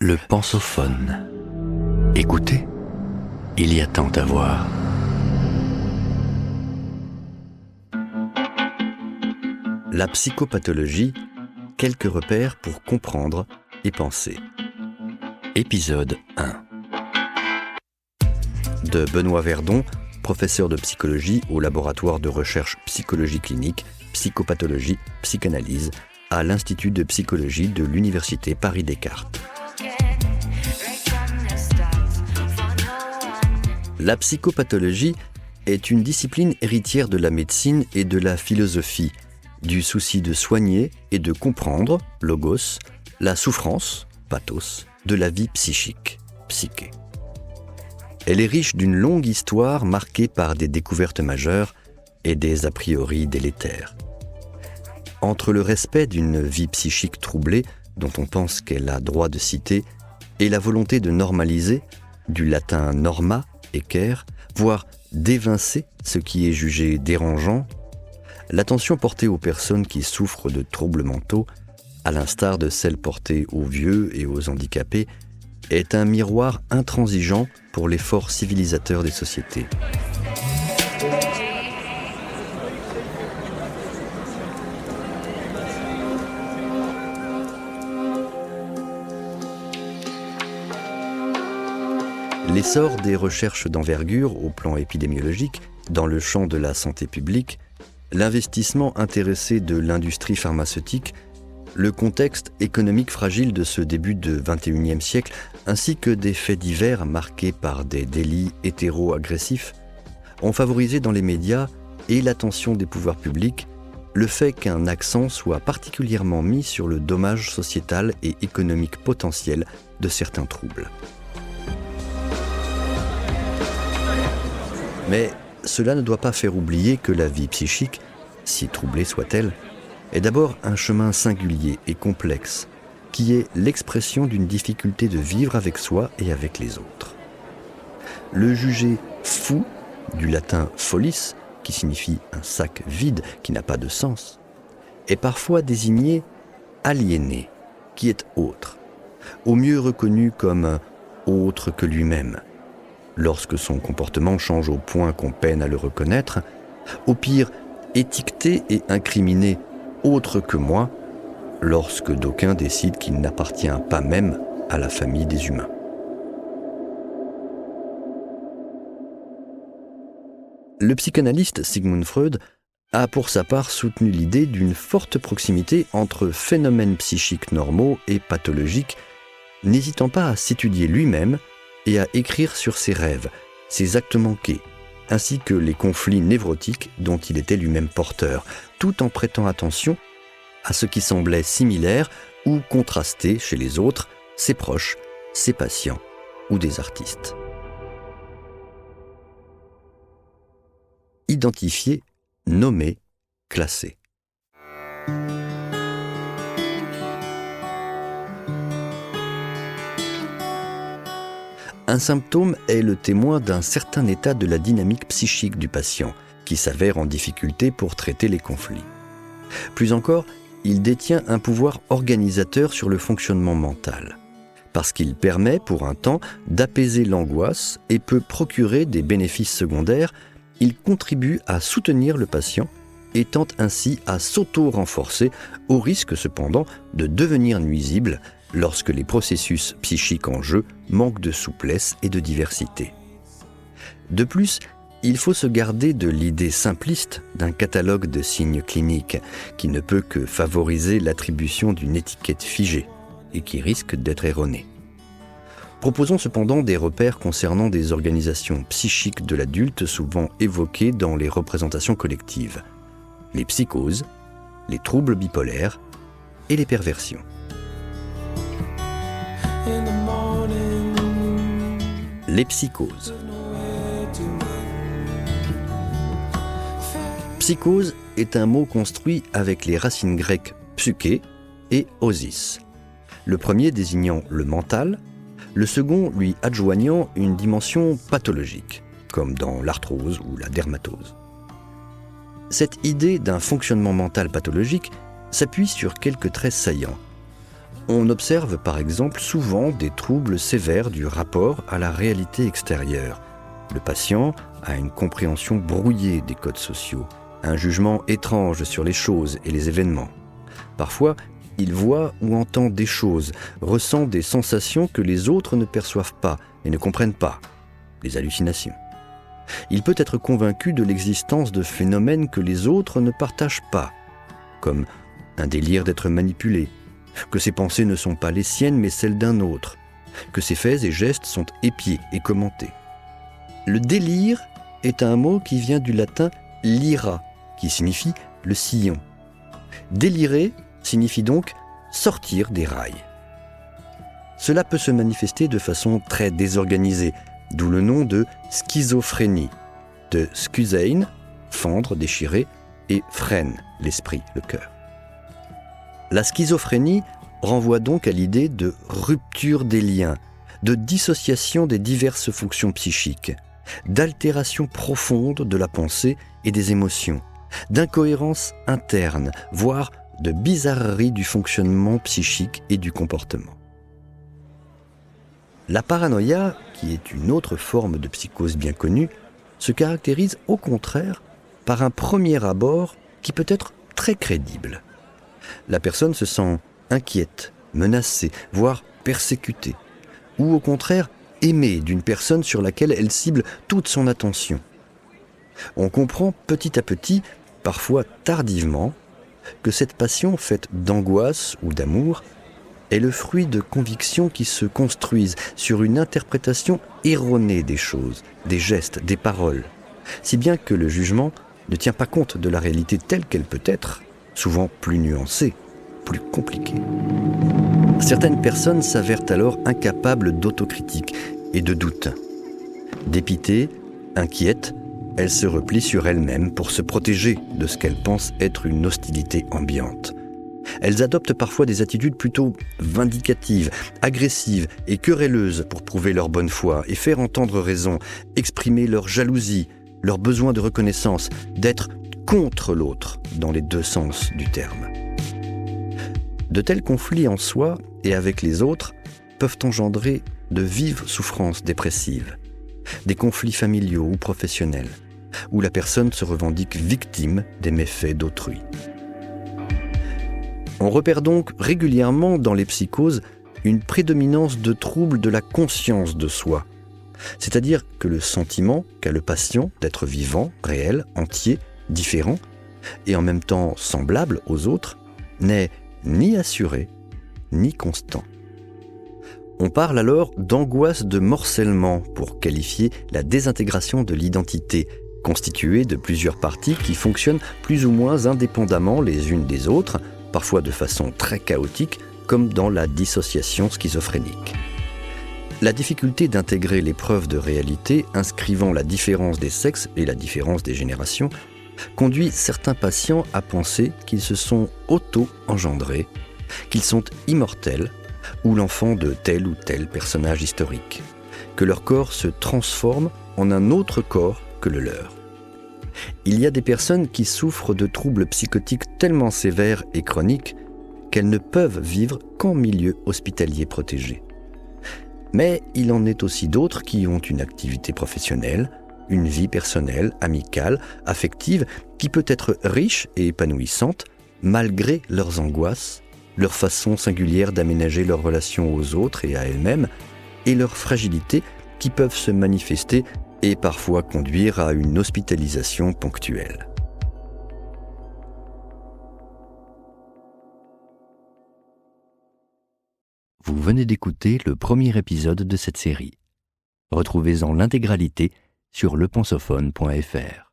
Le pensophone. Écoutez, il y a tant à voir. La psychopathologie, quelques repères pour comprendre et penser. Épisode 1. De Benoît Verdon, professeur de psychologie au laboratoire de recherche psychologie clinique, psychopathologie, psychanalyse, à l'Institut de psychologie de l'Université Paris-Descartes. La psychopathologie est une discipline héritière de la médecine et de la philosophie, du souci de soigner et de comprendre, logos, la souffrance, pathos, de la vie psychique, psyché. Elle est riche d'une longue histoire marquée par des découvertes majeures et des a priori délétères. Entre le respect d'une vie psychique troublée, dont on pense qu'elle a droit de citer, et la volonté de normaliser, du latin norma, équerre, voire d'évincer ce qui est jugé dérangeant, l'attention portée aux personnes qui souffrent de troubles mentaux, à l'instar de celle portée aux vieux et aux handicapés, est un miroir intransigeant pour l'effort civilisateur des sociétés. L'essor des recherches d'envergure au plan épidémiologique, dans le champ de la santé publique, l'investissement intéressé de l'industrie pharmaceutique, le contexte économique fragile de ce début de XXIe siècle, ainsi que des faits divers marqués par des délits hétéro-agressifs, ont favorisé dans les médias et l'attention des pouvoirs publics le fait qu'un accent soit particulièrement mis sur le dommage sociétal et économique potentiel de certains troubles. Mais cela ne doit pas faire oublier que la vie psychique, si troublée soit-elle, est d'abord un chemin singulier et complexe, qui est l'expression d'une difficulté de vivre avec soi et avec les autres. Le jugé fou, du latin folis, qui signifie un sac vide qui n'a pas de sens, est parfois désigné aliéné, qui est autre, au mieux reconnu comme autre que lui-même, lorsque son comportement change au point qu'on peine à le reconnaître, au pire étiqueté et incriminé autre que moi, lorsque d'aucuns décident qu'il n'appartient pas même à la famille des humains. Le psychanalyste Sigmund Freud a pour sa part soutenu l'idée d'une forte proximité entre phénomènes psychiques normaux et pathologiques, n'hésitant pas à s'étudier lui-même et à écrire sur ses rêves, ses actes manqués, ainsi que les conflits névrotiques dont il était lui-même porteur, tout en prêtant attention à ce qui semblait similaire ou contrasté chez les autres, ses proches, ses patients ou des artistes. Identifier, nommer, classer. Un symptôme est le témoin d'un certain état de la dynamique psychique du patient, qui s'avère en difficulté pour traiter les conflits. Plus encore, il détient un pouvoir organisateur sur le fonctionnement mental, parce qu'il permet, pour un temps, d'apaiser l'angoisse et peut procurer des bénéfices secondaires. Il contribue à soutenir le patient et tente ainsi à s'auto-renforcer, au risque cependant de devenir nuisible lorsque les processus psychiques en jeu manquent de souplesse et de diversité. De plus, il faut se garder de l'idée simpliste d'un catalogue de signes cliniques qui ne peut que favoriser l'attribution d'une étiquette figée et qui risque d'être erronée. Proposons cependant des repères concernant des organisations psychiques de l'adulte souvent évoquées dans les représentations collectives: les psychoses, les troubles bipolaires et les perversions. Les psychoses. Psychose est un mot construit avec les racines grecques psyché et osis, le premier désignant le mental, le second lui adjoignant une dimension pathologique, comme dans l'arthrose ou la dermatose. Cette idée d'un fonctionnement mental pathologique s'appuie sur quelques traits saillants. On observe par exemple souvent des troubles sévères du rapport à la réalité extérieure. Le patient a une compréhension brouillée des codes sociaux, un jugement étrange sur les choses et les événements. Parfois, il voit ou entend des choses, ressent des sensations que les autres ne perçoivent pas et ne comprennent pas, les hallucinations. Il peut être convaincu de l'existence de phénomènes que les autres ne partagent pas, comme un délire d'être manipulé, que ses pensées ne sont pas les siennes mais celles d'un autre, que ses faits et gestes sont épiés et commentés. Le délire est un mot qui vient du latin lyra, qui signifie le sillon. Délirer signifie donc sortir des rails. Cela peut se manifester de façon très désorganisée, d'où le nom de schizophrénie, de schusein, fendre, déchirer, et phren, l'esprit, le cœur. La schizophrénie renvoie donc à l'idée de rupture des liens, de dissociation des diverses fonctions psychiques, d'altération profonde de la pensée et des émotions, d'incohérence interne, voire de bizarrerie du fonctionnement psychique et du comportement. La paranoïa, qui est une autre forme de psychose bien connue, se caractérise au contraire par un premier abord qui peut être très crédible. La personne se sent inquiète, menacée, voire persécutée, ou au contraire aimée d'une personne sur laquelle elle cible toute son attention. On comprend petit à petit, parfois tardivement, que cette passion faite d'angoisse ou d'amour est le fruit de convictions qui se construisent sur une interprétation erronée des choses, des gestes, des paroles, si bien que le jugement ne tient pas compte de la réalité telle qu'elle peut être, souvent plus nuancée, plus compliquée. Certaines personnes s'avèrent alors incapables d'autocritique et de doute. Dépitées, inquiètes, elles se replient sur elles-mêmes pour se protéger de ce qu'elles pensent être une hostilité ambiante. Elles adoptent parfois des attitudes plutôt vindicatives, agressives et querelleuses pour prouver leur bonne foi et faire entendre raison, exprimer leur jalousie, leur besoin de reconnaissance, d'être contre l'autre dans les deux sens du terme. De tels conflits en soi et avec les autres peuvent engendrer de vives souffrances dépressives, des conflits familiaux ou professionnels, où la personne se revendique victime des méfaits d'autrui. On repère donc régulièrement dans les psychoses une prédominance de troubles de la conscience de soi, c'est-à-dire que le sentiment qu'a le patient d'être vivant, réel, entier, différent, et en même temps semblable aux autres, n'est ni assuré, ni constant. On parle alors d'angoisse de morcellement pour qualifier la désintégration de l'identité, constituée de plusieurs parties qui fonctionnent plus ou moins indépendamment les unes des autres, parfois de façon très chaotique, comme dans la dissociation schizophrénique. La difficulté d'intégrer les preuves de réalité inscrivant la différence des sexes et la différence des générations conduit certains patients à penser qu'ils se sont auto-engendrés, qu'ils sont immortels, ou l'enfant de tel ou tel personnage historique, que leur corps se transforme en un autre corps que le leur. Il y a des personnes qui souffrent de troubles psychotiques tellement sévères et chroniques qu'elles ne peuvent vivre qu'en milieu hospitalier protégé. Mais il en est aussi d'autres qui ont une activité professionnelle, une vie personnelle, amicale, affective, qui peut être riche et épanouissante malgré leurs angoisses, leur façon singulière d'aménager leurs relations aux autres et à elles-mêmes, et leur fragilité qui peuvent se manifester et parfois conduire à une hospitalisation ponctuelle. Vous venez d'écouter le premier épisode de cette série. Retrouvez-en l'intégralité sur lepensophone.fr.